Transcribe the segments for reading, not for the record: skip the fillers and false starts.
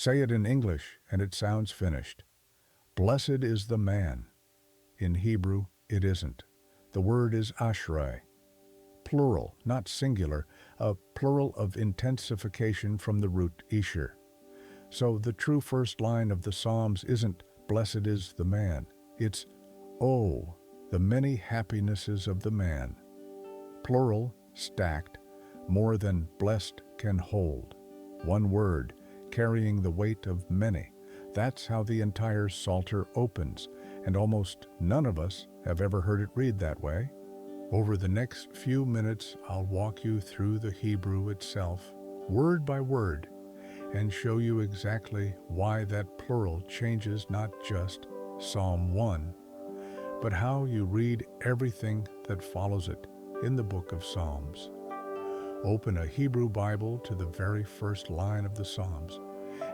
Say it in English and it sounds finished. Blessed is the man. In Hebrew, it isn't. The word is Ashrei. Plural, not singular, a plural of intensification from the root esher. So the true first line of the Psalms isn't blessed is the man. It's, oh, the many happinesses of the man. Plural, stacked, more than blessed can hold. One word, carrying the weight of many. That's how the entire Psalter opens, and almost none of us have ever heard it read that way. Over the next few minutes, I'll walk you through the Hebrew itself, word by word, and show you exactly why that plural changes not just Psalm 1, but how you read everything that follows it in the book of Psalms. Open a Hebrew Bible to the very first line of the Psalms,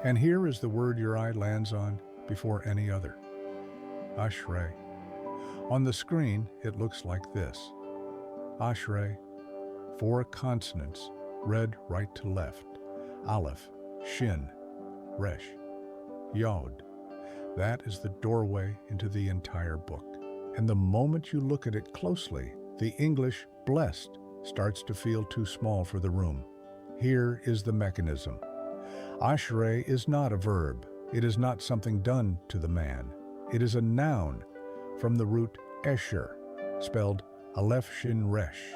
and here is the word your eye lands on before any other. Ashrei. On the screen, it looks like this. Ashrei, 4 consonants, read right to left. Aleph, Shin, Resh, Yod. That is the doorway into the entire book. And the moment you look at it closely, the English blessed starts to feel too small for the room. Here is the mechanism. Ashrei is not a verb. It is not something done to the man. It is a noun from the root esher, spelled Aleph Shin Resh.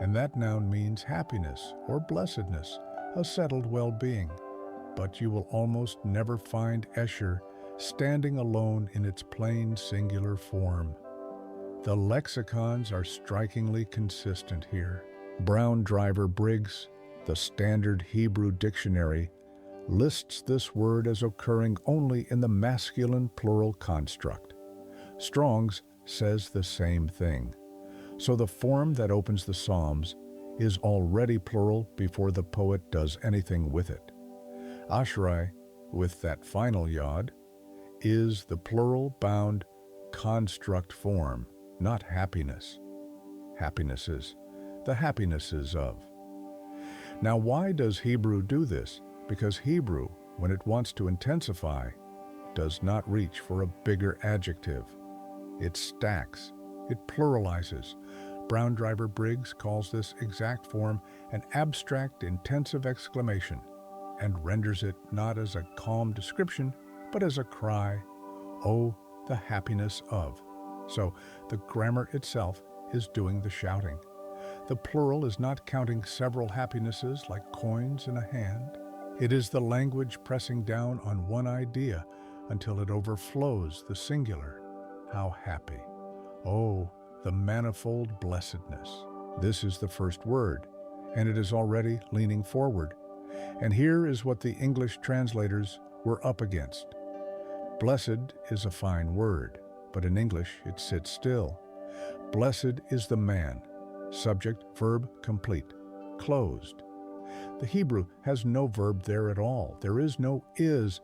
And that noun means happiness or blessedness, a settled well-being. But you will almost never find esher standing alone in its plain singular form. The lexicons are strikingly consistent here. Brown Driver Briggs, the standard Hebrew dictionary, lists this word as occurring only in the masculine plural construct. Strong's says the same thing. So the form that opens the Psalms is already plural before the poet does anything with it. Ashrei, with that final yod, is the plural-bound construct form, not happiness. Happinesses, the happinesses of. Now, why does Hebrew do this? Because Hebrew, when it wants to intensify, does not reach for a bigger adjective. It stacks, it pluralizes. Brown Driver Briggs calls this exact form an abstract intensive exclamation and renders it not as a calm description, but as a cry, oh, the happiness of. So the grammar itself is doing the shouting. The plural is not counting several happinesses like coins in a hand. It is the language pressing down on one idea until it overflows the singular. How happy. Oh, the manifold blessedness. This is the first word, and it is already leaning forward. And here is what the English translators were up against. Blessed is a fine word, but in English it sits still. Blessed is the man. Subject, verb, complete. Closed. The Hebrew has no verb there at all. There is no is.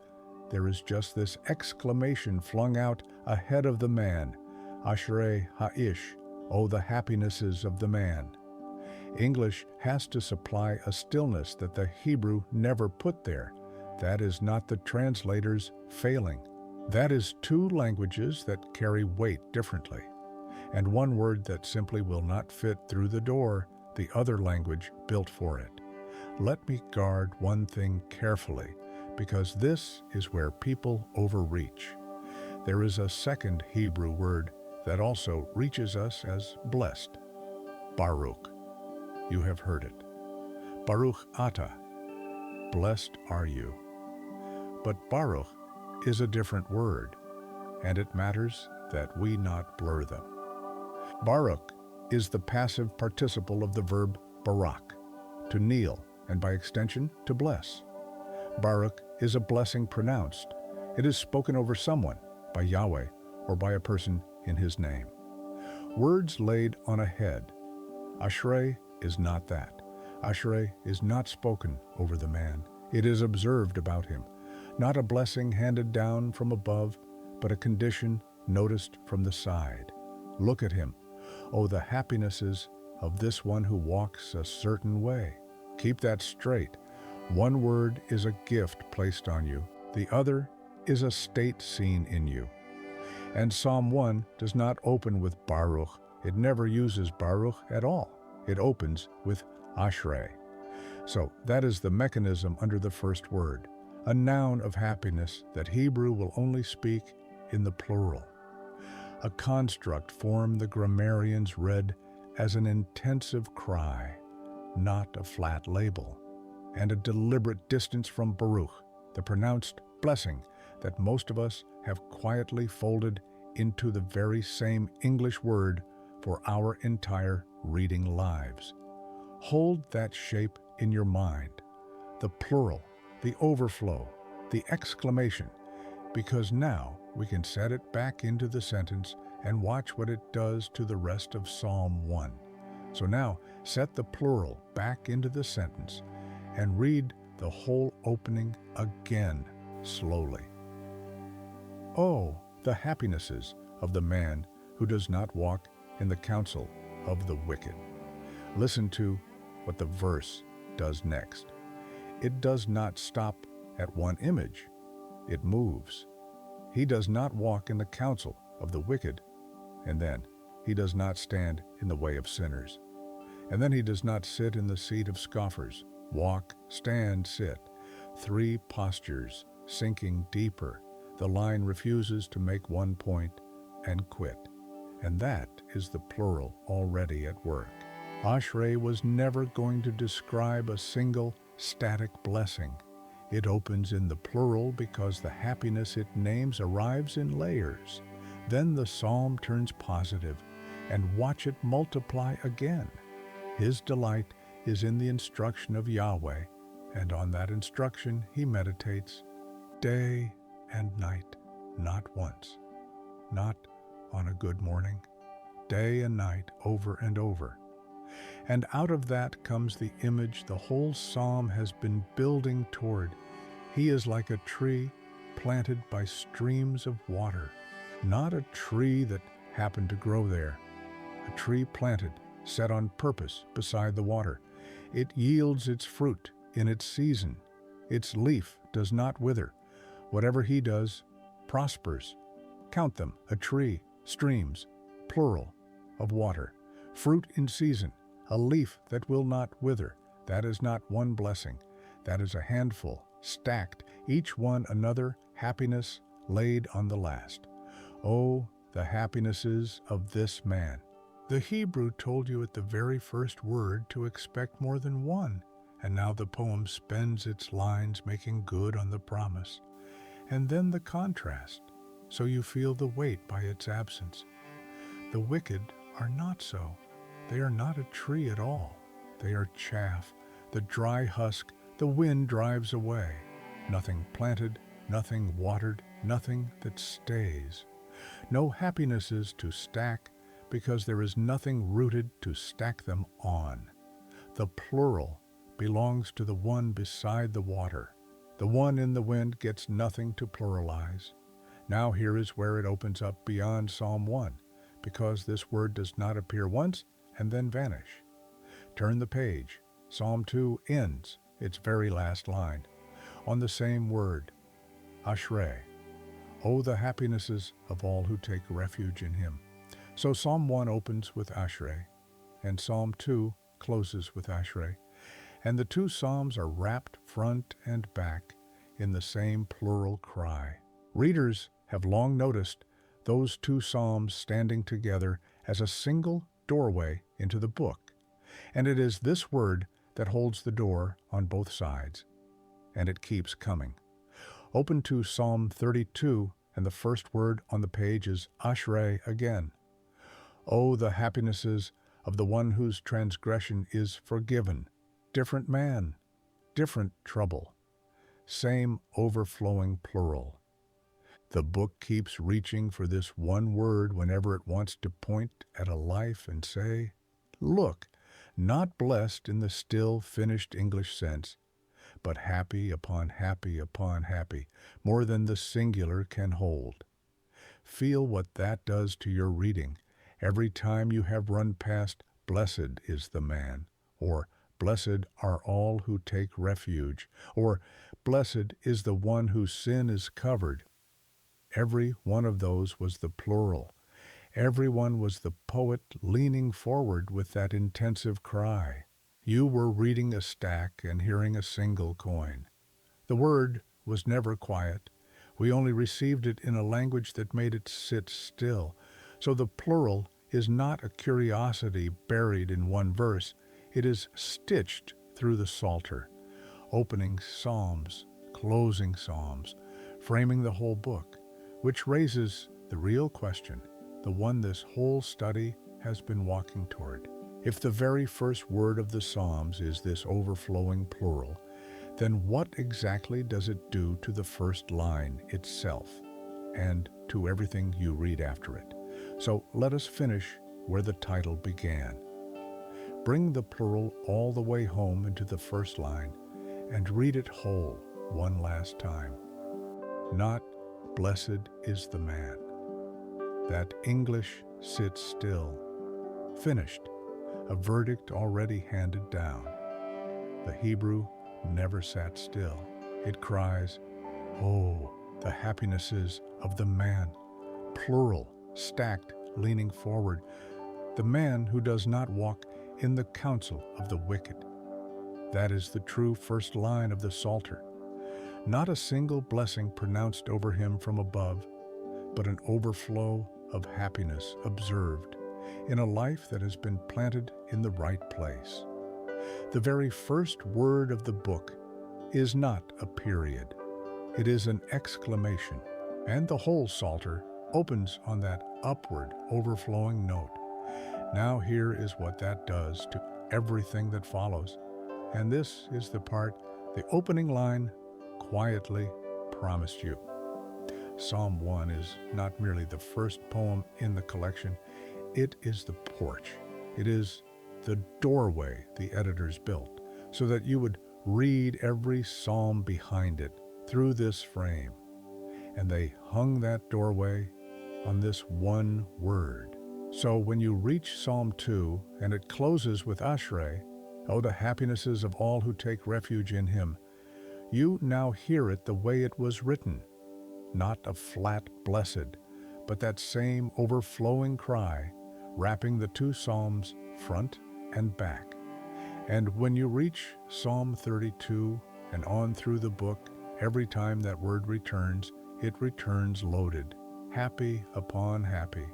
There is just this exclamation flung out ahead of the man. Ashrei ha'ish, oh, the happinesses of the man. English has to supply a stillness that the Hebrew never put there. That is not the translator's failing. That is 2 languages that carry weight differently, and one word that simply will not fit through the door, the other language built for it. Let me guard one thing carefully, because this is where people overreach. There is a second Hebrew word that also reaches us as blessed. Barukh. You have heard it. Baruch atah. Blessed are you. But Baruch is a different word, and it matters that we not blur them. Barukh is the passive participle of the verb barak, to kneel, and by extension, to bless. Barukh is a blessing pronounced. It is spoken over someone, by Yahweh, or by a person in his name. Words laid on a head. Ashrei is not that. Ashrei is not spoken over the man. It is observed about him. Not a blessing handed down from above, but a condition noticed from the side. Look at him. Oh, the happinesses of this one who walks a certain way. Keep that straight. One word is a gift placed on you, The other is a state scene in you. And Psalm 1 does not open with barukh. It never uses barukh at all. It opens with Ashrei. So that is the mechanism under the first word, a noun of happiness that Hebrew will only speak in the plural. A construct form the grammarians read as an intensive cry, not a flat label, and a deliberate distance from barukh, the pronounced blessing that most of us have quietly folded into the very same English word for our entire reading lives. Hold that shape in your mind, the plural, the overflow, the exclamation, because now we can set it back into the sentence and watch what it does to the rest of Psalm 1. So now set the plural back into the sentence and read the whole opening again slowly. Oh, the happinesses of the man who does not walk in the counsel of the wicked. Listen to what the verse does next. It does not stop at one image. It moves. He does not walk in the counsel of the wicked, and then he does not stand in the way of sinners. And then he does not sit in the seat of scoffers. Walk, stand, sit. 3 postures, sinking deeper. The line refuses to make one point and quit. And that is the plural already at work. Ashrei was never going to describe a single static blessing. It opens in the plural because the happiness it names arrives in layers. Then the psalm turns positive, and watch it multiply again. His delight is in the instruction of Yahweh, and on that instruction he meditates day and night, not once, not on a good morning, day and night, over and over. And out of that comes the image the whole psalm has been building toward. He is like a tree planted by streams of water, not a tree that happened to grow there, a tree planted, set on purpose beside the water. It yields its fruit in its season. Its leaf does not wither. Whatever he does prospers. Count them, a tree, streams, plural, of water, fruit in season, a leaf that will not wither. That is not one blessing. That is a handful, stacked, each one another happiness laid on the last. Oh, the happinesses of this man. The Hebrew told you at the very first word to expect more than one, and now the poem spends its lines making good on the promise. And then the contrast, so you feel the weight by its absence. The wicked are not so. They are not a tree at all. They are chaff, the dry husk the wind drives away. Nothing planted, nothing watered, nothing that stays. No happinesses to stack, because there is nothing rooted to stack them on. The plural belongs to the one beside the water. The one in the wind gets nothing to pluralize. Now here is where it opens up beyond Psalm 1, because this word does not appear once and then vanish. Turn the page. Psalm 2 ends its very last line on the same word, Ashrei. Oh, the happinesses of all who take refuge in him. So Psalm 1 opens with Ashrei, and Psalm 2 closes with Ashrei, and the two psalms are wrapped front and back in the same plural cry. Readers have long noticed those two psalms standing together as a single doorway into the book, and it is this word that holds the door on both sides, and it keeps coming. Open to Psalm 32, and the first word on the page is Ashrei again. Oh, the happinesses of the one whose transgression is forgiven. Different man, different trouble. Same overflowing plural. The book keeps reaching for this one word whenever it wants to point at a life and say, look, not blessed in the still finished English sense, but happy upon happy upon happy, more than the singular can hold. Feel what that does to your reading every time you have run past blessed is the man, or blessed are all who take refuge, or Blessed is the one whose sin is covered. Every one of those was the plural. Everyone was the poet leaning forward with that intensive cry. You were reading a stack and hearing a single coin. The word was never quiet. We only received it in a language that made it sit still. So the plural is not a curiosity buried in one verse. It is stitched through the Psalter, opening psalms, closing psalms, framing the whole book, which raises the real question, the one this whole study has been walking toward. If the very first word of the Psalms is this overflowing plural, then what exactly does it do to the first line itself and to everything you read after it? So let us finish where the title began. Bring the plural all the way home into the first line and read it whole one last time. Not blessed is the man. That English sits still. Finished. A verdict already handed down. The Hebrew never sat still. It cries, oh, the happinesses of the man. Plural, stacked, leaning forward. The man who does not walk in the counsel of the wicked. That is the true first line of the Psalter. Not a single blessing pronounced over him from above, but an overflow of happiness observed in a life that has been planted in the right place. The very first word of the book is not a period. It is an exclamation, and the whole Psalter opens on that upward, overflowing note. Now here is what that does to everything that follows, and this is the part the opening line quietly promised you. Psalm 1 is not merely the first poem in the collection, it is the porch. It is the doorway the editors built so that you would read every psalm behind it through this frame. And they hung that doorway on this one word. So when you reach Psalm 2 and it closes with Ashrei, oh, the happinesses of all who take refuge in him, you now hear it the way it was written. Not a flat blessed, but that same overflowing cry, wrapping the two psalms front and back. And when you reach Psalm 32 and on through the book, every time that word returns, it returns loaded, happy upon happy,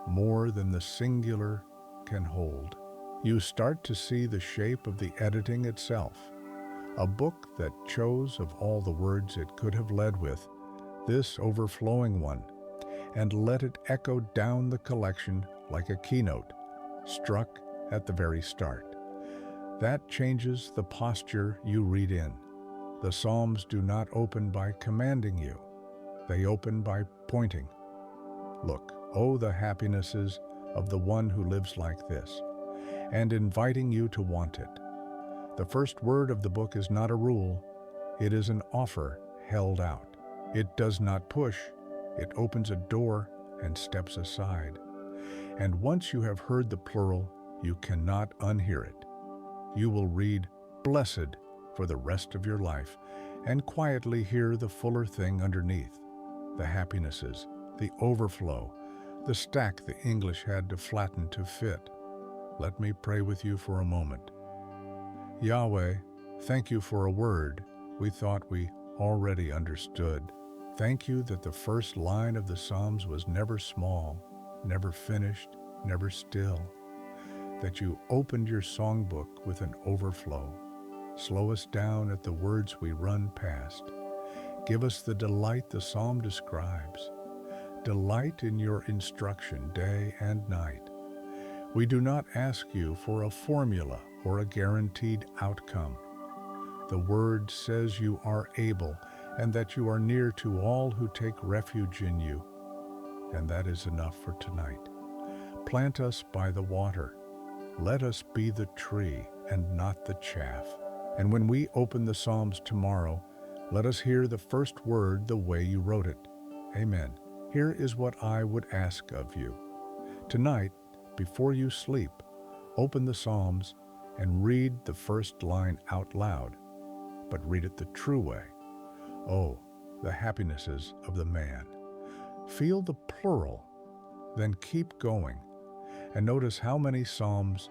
more than the singular can hold. You start to see the shape of the editing itself, a book that chose of all the words it could have led with, this overflowing one, and let it echo down the collection like a keynote, struck at the very start. That changes the posture you read in. The Psalms do not open by commanding you. They open by pointing. Look, oh, the happinesses of the one who lives like this, and inviting you to want it. The first word of the book is not a rule. It is an offer held out. It does not push. It opens a door and steps aside. And once you have heard the plural, you cannot unhear it. You will read blessed for the rest of your life and quietly hear the fuller thing underneath, the happinesses, the overflow, the stack the English had to flatten to fit. Let me pray with you for a moment. Yahweh, thank you for a word we thought we already understood. Thank you that the first line of the Psalms was never small, never finished, never still. That you opened your songbook with an overflow. Slow us down at the words we run past. Give us the delight the psalm describes. Delight in your instruction day and night. We do not ask you for a formula or a guaranteed outcome. The word says you are able and that you are near to all who take refuge in you. And that is enough for tonight. Plant us by the water. Let us be the tree and not the chaff. And when we open the Psalms tomorrow, let us hear the first word the way you wrote it. Amen. Here is what I would ask of you. Tonight, before you sleep, open the Psalms and read the first line out loud. but read it the true way. Oh, the happinesses of the man. Feel the plural, then keep going, and notice how many psalms